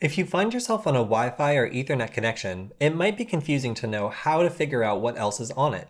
If you find yourself on a Wi-Fi or Ethernet connection, it might be confusing to know how to figure out what else is on it.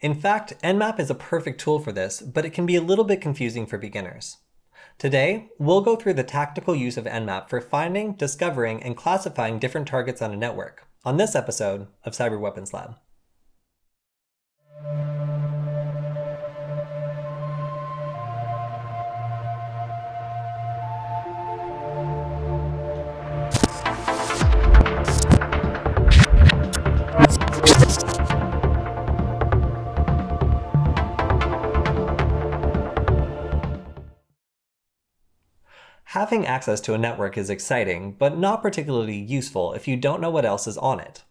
In fact, Nmap is a perfect tool for this, but it can be a little bit confusing for beginners. Today, we'll go through the tactical use of Nmap for finding, discovering, and classifying different targets on a network on this episode of Cyber Weapons Lab. Having access to a network is exciting, but not particularly useful if you don't know what else is on it.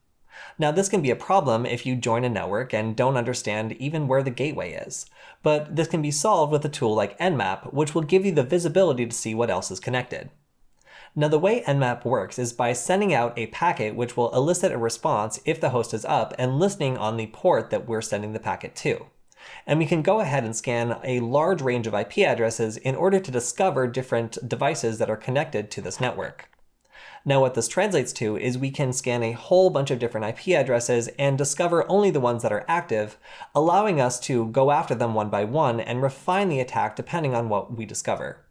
Now, this can be a problem if you join a network and don't understand even where the gateway is, but this can be solved with a tool like Nmap, which will give you the visibility to see what else is connected. Now, the way Nmap works is by sending out a packet which will elicit a response if the host is up and listening on the port that we're sending the packet to. And we can go ahead and scan a large range of IP addresses in order to discover different devices that are connected to this network. Now, what this translates to is we can scan a whole bunch of different IP addresses and discover only the ones that are active, allowing us to go after them one by one and refine the attack depending on what we discover.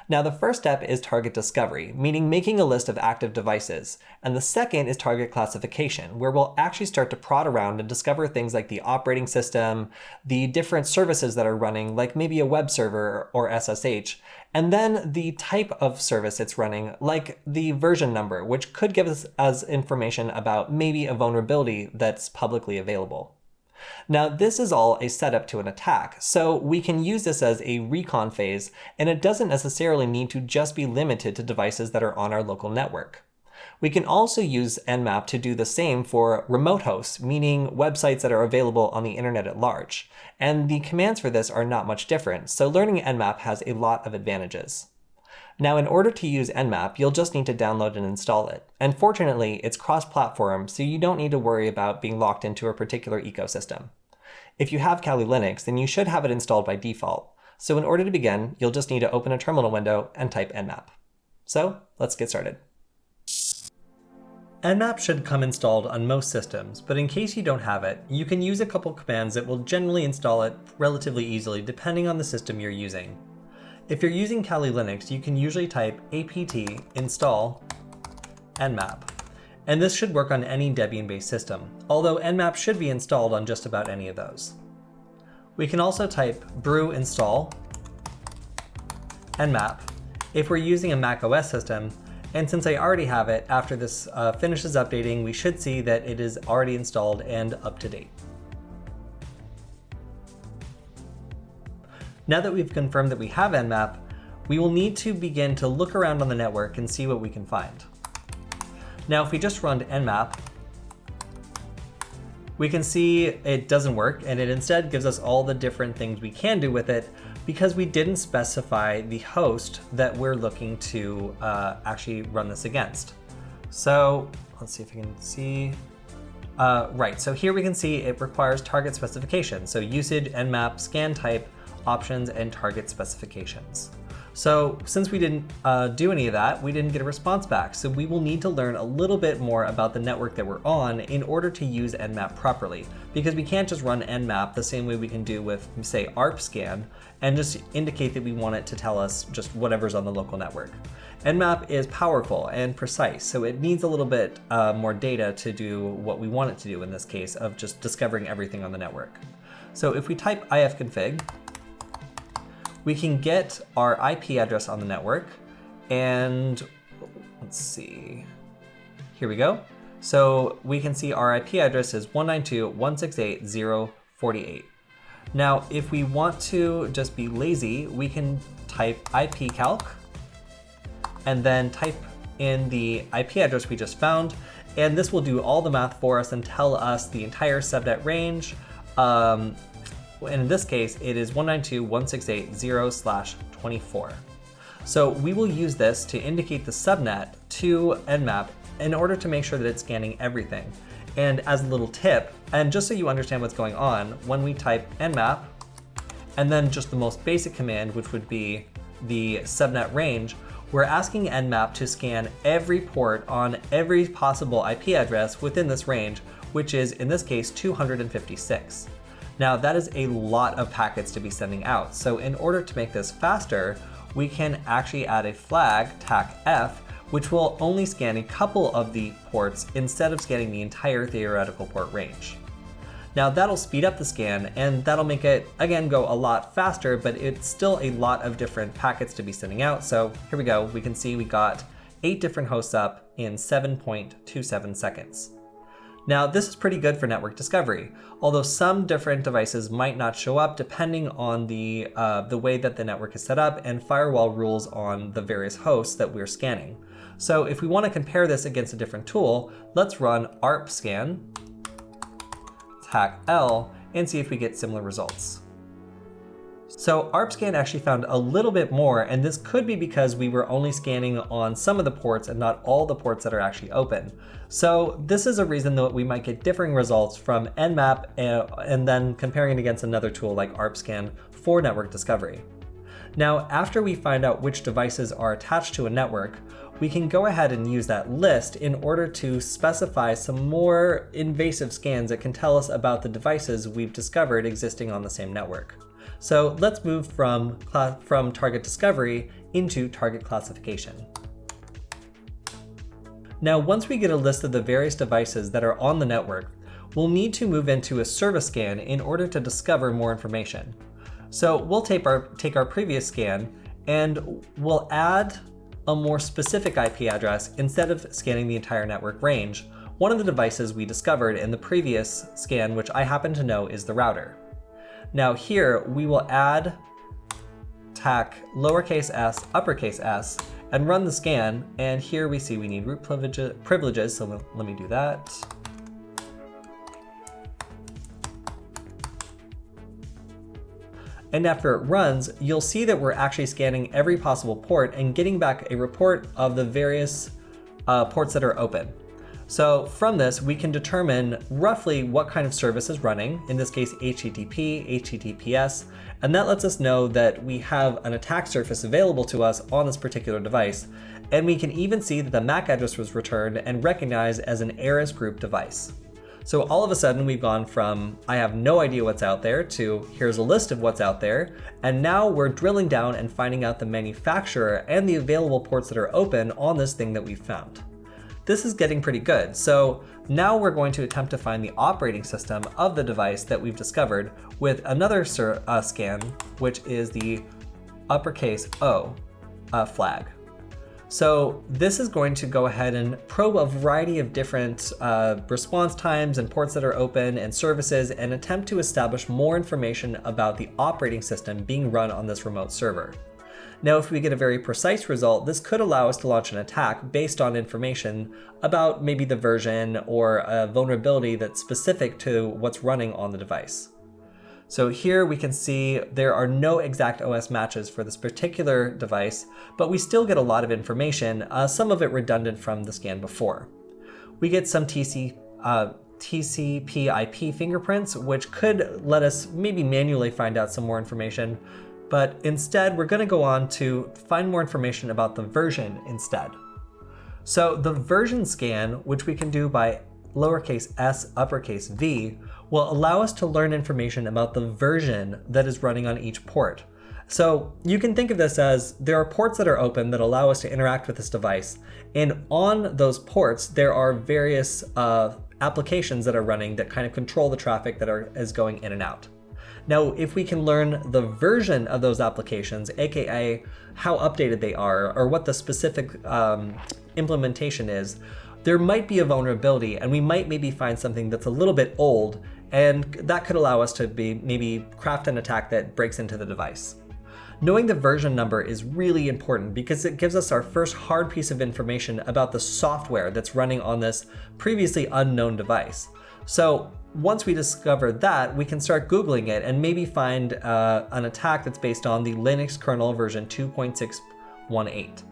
Now, the first step is target discovery, meaning making a list of active devices. And the second is target classification, where we'll actually start to prod around and discover things like the operating system, the different services that are running, like maybe a web server or SSH, and then the type of service it's running, like the version number, which could give us information about maybe a vulnerability that's publicly available. Now, this is all a setup to an attack, so we can use this as a recon phase, and it doesn't necessarily need to just be limited to devices that are on our local network. We can also use Nmap to do the same for remote hosts, meaning websites that are available on the internet at large. And the commands for this are not much different, so learning Nmap has a lot of advantages. Now, in order to use Nmap, you'll just need to download and install it. And fortunately, it's cross-platform, so you don't need to worry about being locked into a particular ecosystem. If you have Kali Linux, then you should have it installed by default. So in order to begin, you'll just need to open a terminal window and type Nmap. So let's get started. Nmap should come installed on most systems, but in case you don't have it, you can use a couple commands that will generally install it relatively easily depending on the system you're using. If you're using Kali Linux, you can usually type apt install nmap, and this should work on any Debian-based system, although Nmap should be installed on just about any of those. We can also type brew install nmap if we're using a Mac OS system, and since I already have it, after this finishes updating, we should see that it is already installed and up to date. Now that we've confirmed that we have Nmap, we will need to begin to look around on the network and see what we can find. Now, if we just run nmap, we can see it doesn't work, and it instead gives us all the different things we can do with it because we didn't specify the host that we're looking to actually run this against. So let's see if I can see. Right, so here we can see it requires target specification. So usage, nmap, scan type, options, and target specifications. So since we didn't do any of that, we didn't get a response back. So we will need to learn a little bit more about the network that we're on in order to use Nmap properly, because we can't just run Nmap the same way we can do with, say, arp-scan, and just indicate that we want it to tell us just whatever's on the local network. Nmap is powerful and precise, so it needs a little bit more data to do what we want it to do in this case of just discovering everything on the network. So if we type ifconfig, we can get our IP address on the network, and let's see, here we go. So we can see our IP address is 192.168.0.48. Now, if we want to just be lazy, we can type ipcalc and then type in the IP address we just found, and this will do all the math for us and tell us the entire subnet range. And in this case, it is 192.168.0/24. So we will use this to indicate the subnet to Nmap in order to make sure that it's scanning everything. And as a little tip, and just so you understand what's going on, when we type Nmap, and then just the most basic command, which would be the subnet range, we're asking Nmap to scan every port on every possible IP address within this range, which is, in this case, 256. Now, that is a lot of packets to be sending out, so in order to make this faster, we can actually add a flag, TAC-F, which will only scan a couple of the ports instead of scanning the entire theoretical port range. Now that'll speed up the scan and that'll make it, again, go a lot faster, but it's still a lot of different packets to be sending out. So here we go, we can see we got 8 different hosts up in 7.27 seconds. Now this is pretty good for network discovery, although some different devices might not show up depending on the way that the network is set up and firewall rules on the various hosts that we're scanning. So if we want to compare this against a different tool, let's run arp-scan, TAC-L, and see if we get similar results. So arp-scan actually found a little bit more, and this could be because we were only scanning on some of the ports and not all the ports that are actually open. So this is a reason that we might get differing results from Nmap and then comparing it against another tool like arp-scan for network discovery. Now, after we find out which devices are attached to a network, we can go ahead and use that list in order to specify some more invasive scans that can tell us about the devices we've discovered existing on the same network. So let's move from target discovery into target classification. Now, once we get a list of the various devices that are on the network, we'll need to move into a service scan in order to discover more information. So we'll take our previous scan and we'll add a more specific IP address instead of scanning the entire network range, one of the devices we discovered in the previous scan, which I happen to know is the router. Now here we will add TAC lowercase s, uppercase s, and run the scan, and here we see we need root privileges, so let me do that. And after it runs, you'll see that we're actually scanning every possible port and getting back a report of the various ports that are open. So from this, we can determine roughly what kind of service is running, in this case HTTP, HTTPS, and that lets us know that we have an attack surface available to us on this particular device, and we can even see that the MAC address was returned and recognized as an ARIS group device. So all of a sudden we've gone from I have no idea what's out there to here's a list of what's out there, and now we're drilling down and finding out the manufacturer and the available ports that are open on this thing that we've found. This is getting pretty good. So now we're going to attempt to find the operating system of the device that we've discovered with another scan, which is the uppercase O flag. So this is going to go ahead and probe a variety of different response times and ports that are open and services and attempt to establish more information about the operating system being run on this remote server. Now, if we get a very precise result, this could allow us to launch an attack based on information about maybe the version or a vulnerability that's specific to what's running on the device. So here we can see there are no exact OS matches for this particular device, but we still get a lot of information, some of it redundant from the scan before. We get some TCP/IP fingerprints, which could let us maybe manually find out some more information, but instead we're going to go on to find more information about the version instead. So the version scan, which we can do by lowercase s, uppercase v, will allow us to learn information about the version that is running on each port. So you can think of this as there are ports that are open that allow us to interact with this device, and on those ports there are various applications that are running that kind of control the traffic that is going in and out. Now, if we can learn the version of those applications, aka how updated they are or what the specific implementation is, there might be a vulnerability and we might maybe find something that's a little bit old, and that could allow us to maybe craft an attack that breaks into the device. Knowing the version number is really important because it gives us our first hard piece of information about the software that's running on this previously unknown device. So once we discover that, we can start Googling it and maybe find an attack that's based on the Linux kernel version 2.618.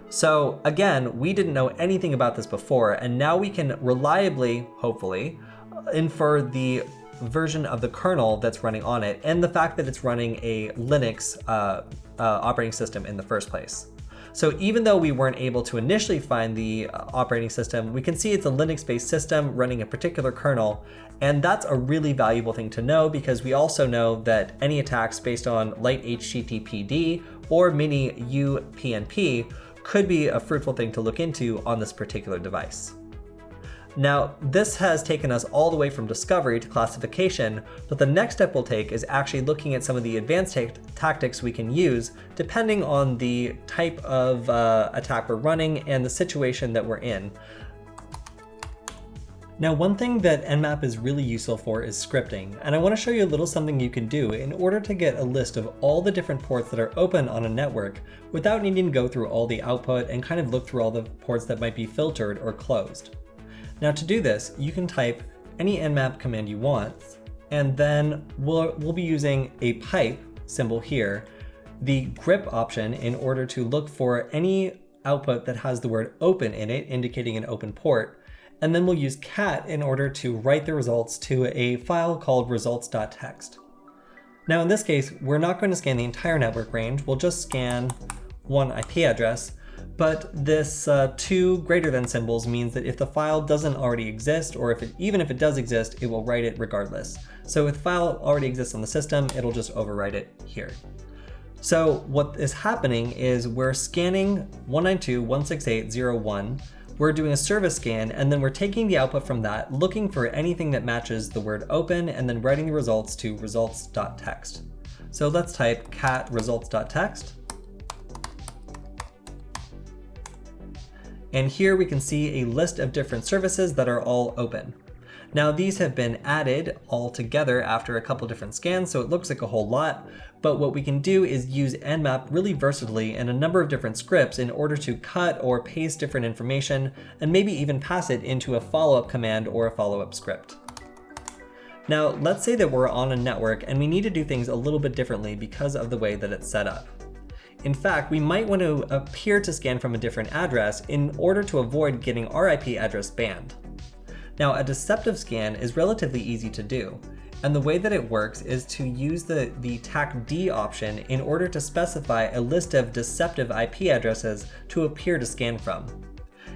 So again, we didn't know anything about this before, and now we can reliably, hopefully, infer the version of the kernel that's running on it and the fact that it's running a Linux operating system in the first place. So even though we weren't able to initially find the operating system, we can see it's a Linux-based system running a particular kernel, and that's a really valuable thing to know because we also know that any attacks based on light HTTPD or mini UPnP could be a fruitful thing to look into on this particular device. Now, this has taken us all the way from discovery to classification, but the next step we'll take is actually looking at some of the advanced tactics we can use depending on the type of attack we're running and the situation that we're in. Now, one thing that Nmap is really useful for is scripting, and I want to show you a little something you can do in order to get a list of all the different ports that are open on a network without needing to go through all the output and kind of look through all the ports that might be filtered or closed. Now, to do this, you can type any Nmap command you want, and then we'll be using a pipe symbol here, the grep option, in order to look for any output that has the word open in it, indicating an open port. And then we'll use cat in order to write the results to a file called results.txt. Now in this case, we're not going to scan the entire network range, we'll just scan one IP address, but this two greater than symbols means that if the file doesn't already exist, or even if it does exist, it will write it regardless. So if the file already exists on the system, it'll just overwrite it here. So what is happening is we're scanning 192.168.0.1, we're doing a service scan, and then we're taking the output from that, looking for anything that matches the word open, and then writing the results to results.txt. So let's type cat results.txt. And here we can see a list of different services that are all open. Now these have been added all together after a couple different scans, so it looks like a whole lot, but what we can do is use Nmap really versatilely in a number of different scripts in order to cut or paste different information, and maybe even pass it into a follow-up command or a follow-up script. Now let's say that we're on a network and we need to do things a little bit differently because of the way that it's set up. In fact, we might want to appear to scan from a different address in order to avoid getting our IP address banned. Now, a deceptive scan is relatively easy to do, and the way that it works is to use the TAC-D option in order to specify a list of deceptive IP addresses to appear to scan from.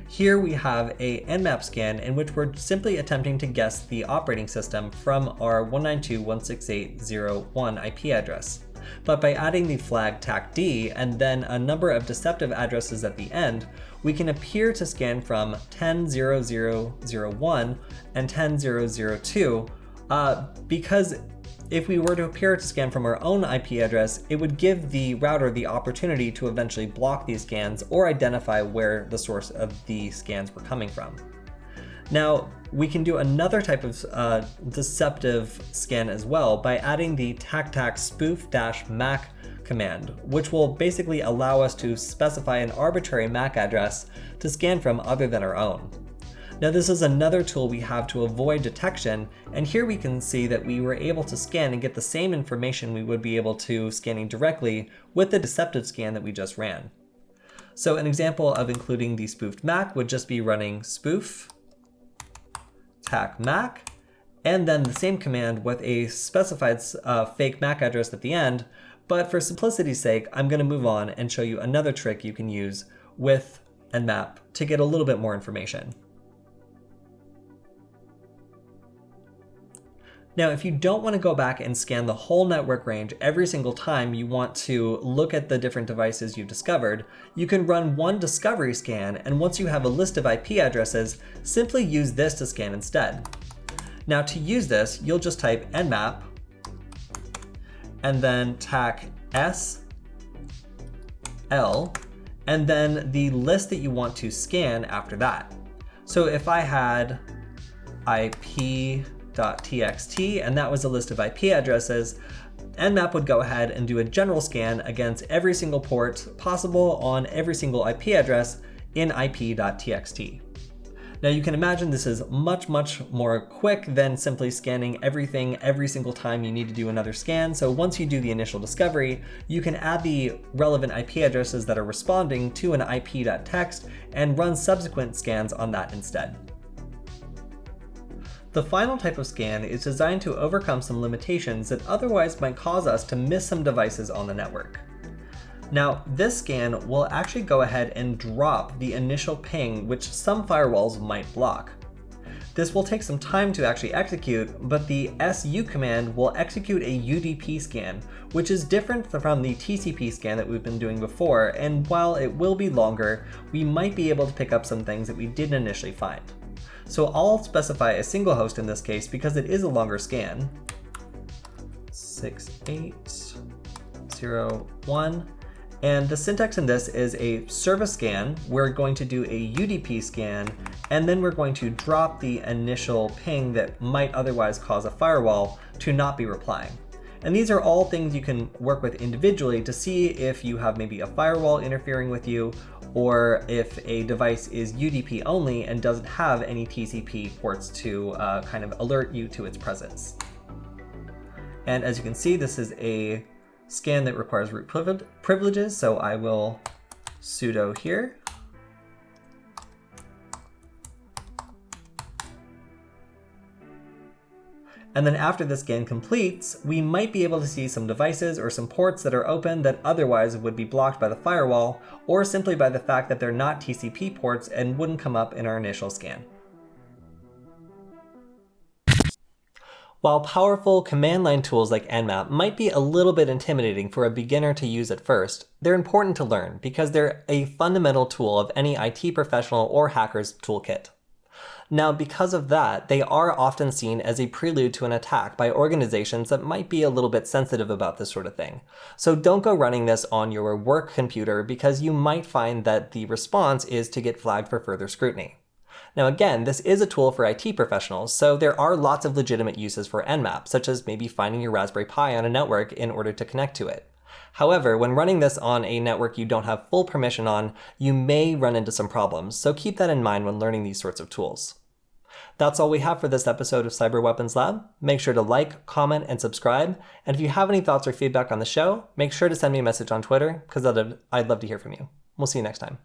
Here we have a Nmap scan in which we're simply attempting to guess the operating system from our 192.168.0.1 IP address. But by adding the flag TAC-D and then a number of deceptive addresses at the end, we can appear to scan from 10.0.0.0.1 and 10.0.0.2 because if we were to appear to scan from our own IP address, it would give the router the opportunity to eventually block these scans or identify where the source of the scans were coming from. Now, we can do another type of deceptive scan as well by adding the tac spoof-mac command, which will basically allow us to specify an arbitrary MAC address to scan from other than our own. Now this is another tool we have to avoid detection, and here we can see that we were able to scan and get the same information we would be able to scanning directly with the deceptive scan that we just ran. So an example of including the spoofed MAC would just be running spoof tac MAC, and then the same command with a specified fake MAC address at the end. But for simplicity's sake, I'm going to move on and show you another trick you can use with Nmap to get a little bit more information. Now, if you don't want to go back and scan the whole network range every single time you want to look at the different devices you've discovered, you can run one discovery scan, and once you have a list of IP addresses, simply use this to scan instead. Now to use this, you'll just type nmap and then tac s l and then the list that you want to scan after that. So if I had ip.txt and that was a list of IP addresses, Nmap would go ahead and do a general scan against every single port possible on every single IP address in ip.txt. Now you can imagine this is much more quick than simply scanning everything every single time you need to do another scan. So once you do the initial discovery, you can add the relevant IP addresses that are responding to an ip.txt and run subsequent scans on that instead. The final type of scan is designed to overcome some limitations that otherwise might cause us to miss some devices on the network. Now, this scan will actually go ahead and drop the initial ping, which some firewalls might block. This will take some time to actually execute, but the su command will execute a UDP scan, which is different from the TCP scan that we've been doing before, and while it will be longer, we might be able to pick up some things that we didn't initially find. So I'll specify a single host in this case because it is a longer scan. 6801. And the syntax in this is a service scan. We're going to do a UDP scan, and then we're going to drop the initial ping that might otherwise cause a firewall to not be replying. And these are all things you can work with individually to see if you have maybe a firewall interfering with you, or if a device is UDP only and doesn't have any TCP ports to kind of alert you to its presence. And as you can see, this is a scan that requires root privileges, so I will sudo here. And then after the scan completes, we might be able to see some devices or some ports that are open that otherwise would be blocked by the firewall, or simply by the fact that they're not TCP ports and wouldn't come up in our initial scan. While powerful command line tools like Nmap might be a little bit intimidating for a beginner to use at first, they're important to learn because they're a fundamental tool of any IT professional or hacker's toolkit. Now, because of that, they are often seen as a prelude to an attack by organizations that might be a little bit sensitive about this sort of thing. So don't go running this on your work computer because you might find that the response is to get flagged for further scrutiny. Now again, this is a tool for IT professionals, so there are lots of legitimate uses for Nmap, such as maybe finding your Raspberry Pi on a network in order to connect to it. However, when running this on a network you don't have full permission on, you may run into some problems, so keep that in mind when learning these sorts of tools. That's all we have for this episode of Cyber Weapons Lab. Make sure to like, comment, and subscribe. And if you have any thoughts or feedback on the show, make sure to send me a message on Twitter, because I'd love to hear from you. We'll see you next time.